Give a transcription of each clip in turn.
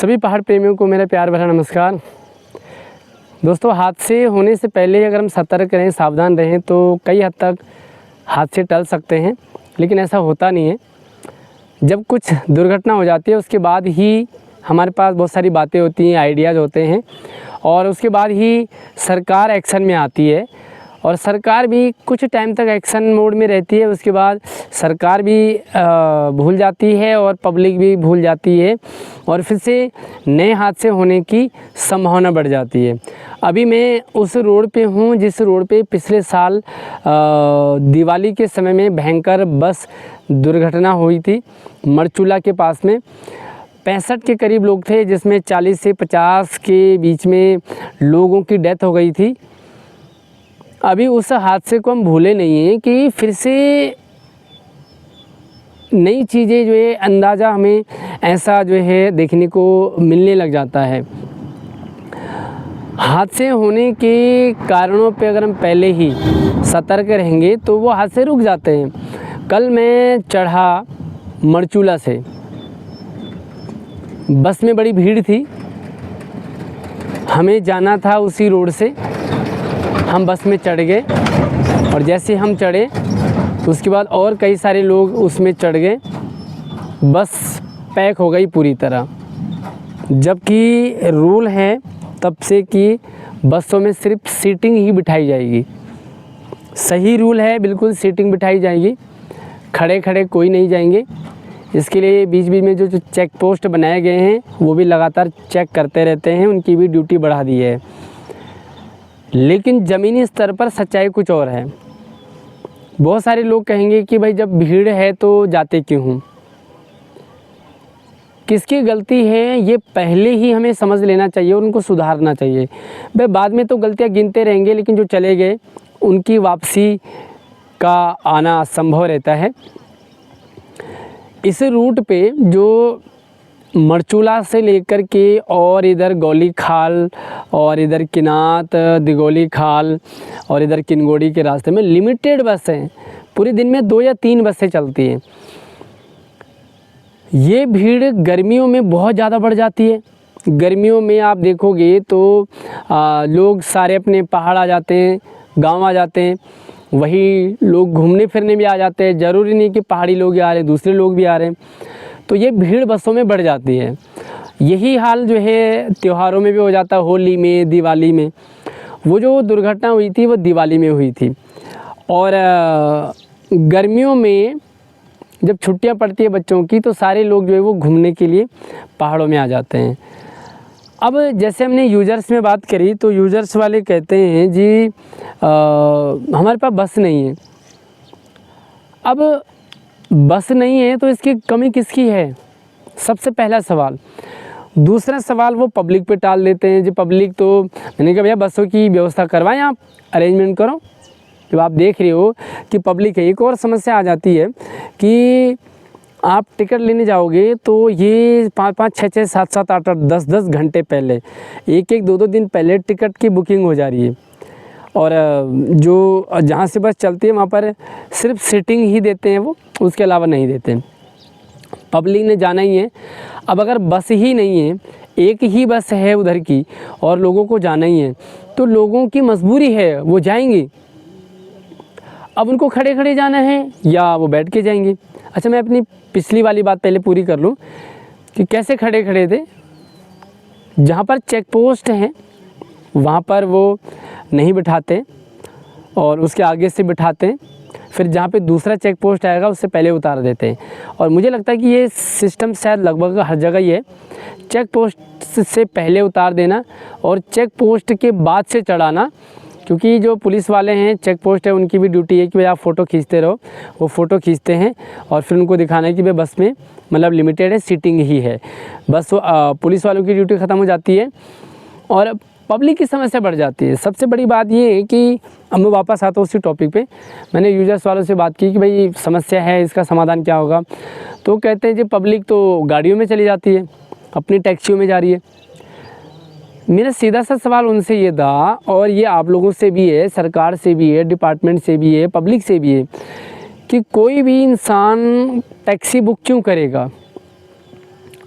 सभी पहाड़ प्रेमियों को मेरा प्यार भरा नमस्कार। दोस्तों, हादसे होने से पहले अगर हम सतर्क रहें, सावधान रहें तो कई हद तक हादसे टल सकते हैं, लेकिन ऐसा होता नहीं है। जब कुछ दुर्घटना हो जाती है उसके बाद ही हमारे पास बहुत सारी बातें होती हैं, आइडियाज़ होते हैं और उसके बाद ही सरकार एक्शन में आती है और सरकार भी कुछ टाइम तक एक्शन मोड में रहती है। उसके बाद सरकार भी भूल जाती है और पब्लिक भी भूल जाती है और फिर से नए हादसे होने की संभावना बढ़ जाती है। अभी मैं उस रोड पे हूँ जिस रोड पे पिछले साल दिवाली के समय में भयंकर बस दुर्घटना हुई थी। मरचूला के पास में 65 के करीब लोग थे, जिसमें 40 से 50 के बीच में लोगों की डेथ हो गई थी। अभी उस हादसे को हम भूले नहीं हैं कि फिर से नई चीज़ें जो है अंदाज़ा हमें ऐसा जो है देखने को मिलने लग जाता है। हादसे होने के कारणों पे अगर हम पहले ही सतर्क रहेंगे तो वो हादसे रुक जाते हैं। कल मैं चढ़ा मरचूला से, बस में बड़ी भीड़ थी, हमें जाना था उसी रोड से। हम बस में चढ़ गए और जैसे हम चढ़े तो उसके बाद और कई सारे लोग उसमें चढ़ गए। बस पैक हो गई पूरी तरह, जबकि रूल है तब से कि बसों में सिर्फ सीटिंग ही बिठाई जाएगी। सही रूल है, बिल्कुल सीटिंग बिठाई जाएगी, खड़े खड़े कोई नहीं जाएंगे। इसके लिए बीच बीच में जो चेक पोस्ट बनाए गए हैं वो भी लगातार चेक करते रहते हैं, उनकी भी ड्यूटी बढ़ा दी है। लेकिन ज़मीनी स्तर पर सच्चाई कुछ और है। बहुत सारे लोग कहेंगे कि भाई जब भीड़ है तो जाते क्यों हूँ। किसकी गलती है ये पहले ही हमें समझ लेना चाहिए और उनको सुधारना चाहिए। भाई बाद में तो गलतियाँ गिनते रहेंगे, लेकिन जो चले गए उनकी वापसी का आना असंभव रहता है। इस रूट पे जो मरचूला से लेकर के और इधर गौली खाल और इधर किनात दिगोली खाल और इधर किनगोड़ी के रास्ते में लिमिटेड बसें, पूरे दिन में 2 या 3 बसें चलती हैं। ये भीड़ गर्मियों में बहुत ज़्यादा बढ़ जाती है। गर्मियों में आप देखोगे तो लोग सारे अपने पहाड़ आ जाते हैं, गांव आ जाते हैं, वही लोग घूमने फिरने भी आ जाते हैं। ज़रूरी नहीं कि पहाड़ी लोग ही आ रहे हैं, दूसरे लोग भी आ रहे हैं, तो ये भीड़ बसों में बढ़ जाती है। यही हाल जो है त्योहारों में भी हो जाता है, होली में, दिवाली में। वो जो दुर्घटना हुई थी वो दिवाली में हुई थी। और गर्मियों में जब छुट्टियां पड़ती है बच्चों की तो सारे लोग जो है वो घूमने के लिए पहाड़ों में आ जाते हैं। अब जैसे हमने यूज़र्स में बात करी तो यूज़र्स वाले कहते हैं जी हमारे पास बस नहीं है। अब बस नहीं है तो इसकी कमी किसकी है, सबसे पहला सवाल। दूसरा सवाल वो पब्लिक पे टाल देते हैं जी पब्लिक तो, मैंने कहा भैया बसों की व्यवस्था करवाएं, आप अरेंजमेंट करो। जब आप देख रहे हो कि पब्लिक है, एक और समस्या आ जाती है कि आप टिकट लेने जाओगे तो ये 5-5, 6-6, 7-7, 8-8, 10-10 घंटे पहले, 1-1, 2-2 दिन पहले टिकट की बुकिंग हो जा रही है। और जो जहाँ से बस चलती है वहाँ पर सिर्फ सीटिंग ही देते हैं वो, उसके अलावा नहीं देते। पब्लिक ने जाना ही है। अब अगर बस ही नहीं है, एक ही बस है उधर की और लोगों को जाना ही है, तो लोगों की मजबूरी है, वो जाएंगे। अब उनको खड़े खड़े जाना है या वो बैठ के जाएंगे। अच्छा, मैं अपनी पिछली वाली बात पहले पूरी कर लूँ कि कैसे खड़े खड़े थे। जहाँ पर चेक पोस्ट हैं वहाँ पर वो नहीं बिठाते और उसके आगे से बिठाते हैं, फिर जहाँ पे दूसरा चेक पोस्ट आएगा उससे पहले उतार देते हैं। और मुझे लगता है कि ये सिस्टम शायद लगभग हर जगह ही है, चेक पोस्ट से पहले उतार देना और चेक पोस्ट के बाद से चढ़ाना। क्योंकि जो पुलिस वाले हैं, चेक पोस्ट है, उनकी भी ड्यूटी है कि भाई आप फ़ोटो खींचते रहो। वो फ़ोटो खींचते हैं और फिर उनको दिखाना है कि भाई बस में मतलब लिमिटेड है, सीटिंग ही है। बस वो पुलिस वालों की ड्यूटी ख़त्म हो जाती है और पब्लिक की समस्या बढ़ जाती है। सबसे बड़ी बात ये है कि अब मैं वापस आता हूँ उसी टॉपिक पे। मैंने यूजर्स वालों से बात की कि भाई समस्या है, इसका समाधान क्या होगा। तो कहते हैं जी पब्लिक तो गाड़ियों में चली जाती है, अपनी टैक्सियों में जा रही है। मेरा सीधा सा सवाल उनसे ये था, और ये आप लोगों से भी है, सरकार से भी है, डिपार्टमेंट से भी है, पब्लिक से भी है, कि कोई भी इंसान टैक्सी बुक क्यों करेगा।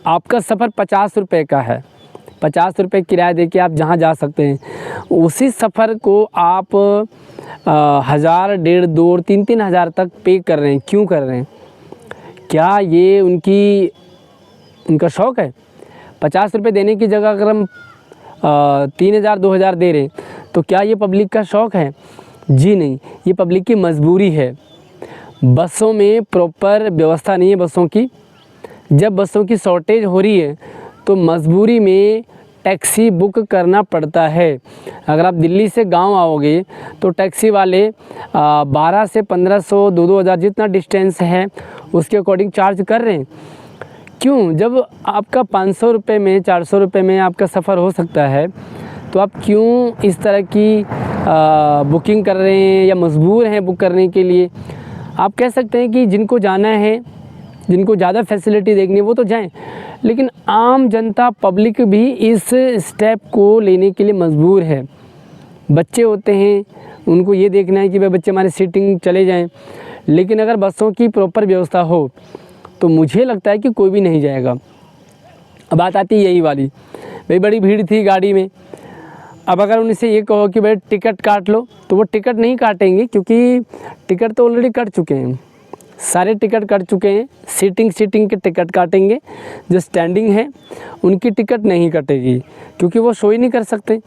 आपका सफ़र 50 रुपये का है, 50 रुपये किराया दे के आप जहाँ जा सकते हैं, उसी सफ़र को आप 1000, 1,500, 2,000, 3,000 हज़ार तक पे कर रहे हैं। क्यों कर रहे हैं? क्या ये उनका शौक़ है? 50 रुपये देने की जगह अगर हम 3,000, 2,000 दे रहे हैं तो क्या ये पब्लिक का शौक़ है? जी नहीं, ये पब्लिक की मजबूरी है। बसों में प्रॉपर व्यवस्था नहीं है बसों की। जब बसों की शॉर्टेज हो रही है तो मजबूरी में टैक्सी बुक करना पड़ता है। अगर आप दिल्ली से गांव आओगे तो टैक्सी वाले 12 से 1500, 2-2 हज़ार जितना डिस्टेंस है उसके अकॉर्डिंग चार्ज कर रहे हैं। क्यों? जब आपका 500 रुपये में, 400 रुपये में आपका सफ़र हो सकता है तो आप क्यों इस तरह की बुकिंग कर रहे हैं या मजबूर हैं बुक करने के लिए? आप कह सकते हैं कि जिनको जाना है, जिनको ज़्यादा फैसिलिटी देखनी है वो तो जाएं, लेकिन आम जनता पब्लिक भी इस स्टेप को लेने के लिए मजबूर है। बच्चे होते हैं, उनको ये देखना है कि भाई बच्चे हमारे सीटिंग चले जाएं, लेकिन अगर बसों की प्रॉपर व्यवस्था हो तो मुझे लगता है कि कोई भी नहीं जाएगा। अब बात आती है यही वाली, भाई बड़ी भीड़ थी गाड़ी में, अब अगर उनसे ये कहो कि भाई टिकट काट लो तो वो टिकट नहीं काटेंगे, क्योंकि टिकट तो ऑलरेडी कट चुके हैं, सारे टिकट कट चुके हैं। सीटिंग के टिकट काटेंगे, जो स्टैंडिंग है उनकी टिकट नहीं कटेगी क्योंकि वो सो ही नहीं कर सकते।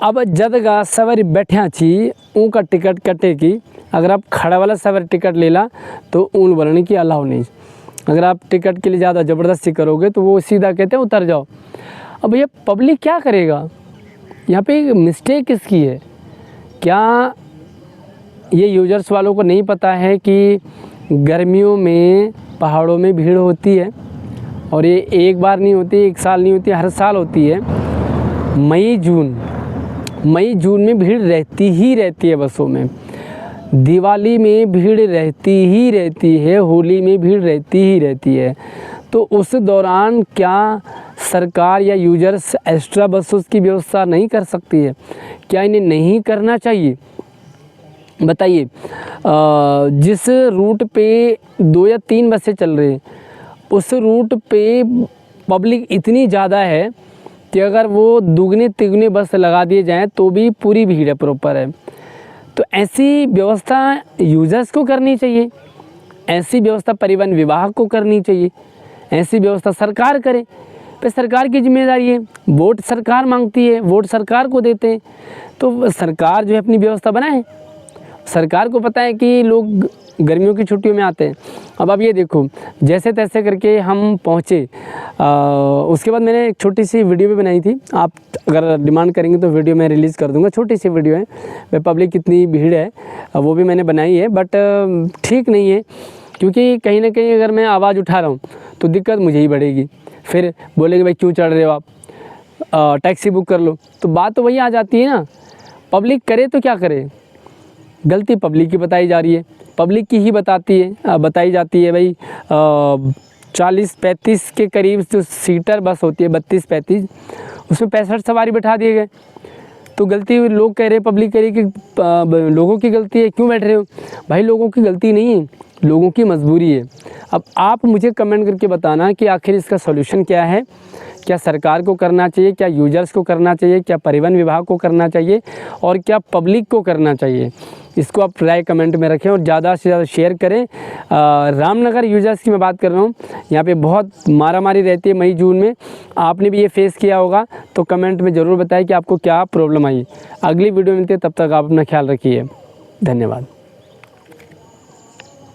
अब जदगा सवारी बैठा छी उनका टिकट कटेगी। अगर आप खड़ा वाला सवारी टिकट ले ला तो ऊन बनने की अलाउ नहीं। अगर आप टिकट के लिए ज़्यादा ज़बरदस्ती करोगे तो वो सीधा कहते हैं उतर जाओ। अब भैया पब्लिक क्या करेगा? यहाँ पे मिस्टेक किसकी है? क्या ये यूजर्स वालों को नहीं पता है कि गर्मियों में पहाड़ों में भीड़ होती है और ये एक बार नहीं होती, एक साल नहीं होती, हर साल होती है। मई जून में भीड़ रहती ही रहती है बसों में। दिवाली में भीड़ रहती ही रहती है, होली में भीड़ रहती ही रहती है। तो उस दौरान क्या सरकार या यूजर्स एक्स्ट्रा बसों की व्यवस्था नहीं कर सकती है? क्या इन्हें नहीं करना चाहिए? बताइए, जिस रूट पे 2 या 3 बसें चल रही हैं उस रूट पे पब्लिक इतनी ज़्यादा है कि अगर वो दुगने तिगने बस लगा दिए जाएं तो भी पूरी भीड़ है, प्रॉपर है। तो ऐसी व्यवस्था यूजर्स को करनी चाहिए, ऐसी व्यवस्था परिवहन विभाग को करनी चाहिए, ऐसी व्यवस्था सरकार करे। पे सरकार की जिम्मेदारी है, वोट सरकार मांगती है, वोट सरकार को देते हैं, तो सरकार जो है अपनी व्यवस्था बनाए। सरकार को पता है कि लोग गर्मियों की छुट्टियों में आते हैं। अब आप ये देखो, जैसे तैसे करके हम पहुँचे। उसके बाद मैंने एक छोटी सी वीडियो भी बनाई थी, आप अगर डिमांड करेंगे तो वीडियो मैं रिलीज़ कर दूंगा। छोटी सी वीडियो है, वे पब्लिक कितनी भीड़ है वो भी मैंने बनाई है, बट ठीक नहीं है, क्योंकि कहीं ना कहीं अगर मैं आवाज़ उठा रहा हूँ तो दिक्कत मुझे ही बढ़ेगी। फिर बोलेंगे भाई क्यों चढ़ रहे हो आप, टैक्सी बुक कर लो। तो बात तो वही आ जाती है ना, पब्लिक करे तो क्या करे, गलती पब्लिक की बताई जा रही है, पब्लिक की ही बताई जाती है। भाई 40-35 के करीब जो सीटर बस होती है, 32-35, उसमें 65 सवारी बैठा दिए गए। तो गलती लोग कह रहे, पब्लिक कह रही कि लोगों की गलती है, क्यों बैठ रहे हो? भाई लोगों की गलती नहीं है, लोगों की मजबूरी है। अब आप मुझे कमेंट करके बताना कि आखिर इसका सॉल्यूशन क्या है। क्या सरकार को करना चाहिए, क्या यूजर्स को करना चाहिए, क्या परिवहन विभाग को करना चाहिए और क्या पब्लिक को करना चाहिए? इसको आप राय कमेंट में रखें और ज़्यादा से ज़्यादा शेयर करें। रामनगर यूजर्स की मैं बात कर रहा हूँ, यहाँ पे बहुत मारामारी रहती है मई जून में। आपने भी ये फेस किया होगा तो कमेंट में ज़रूर बताएं कि आपको क्या प्रॉब्लम आई। अगली वीडियो मिलती है, तब तक आप अपना ख्याल रखिए। धन्यवाद।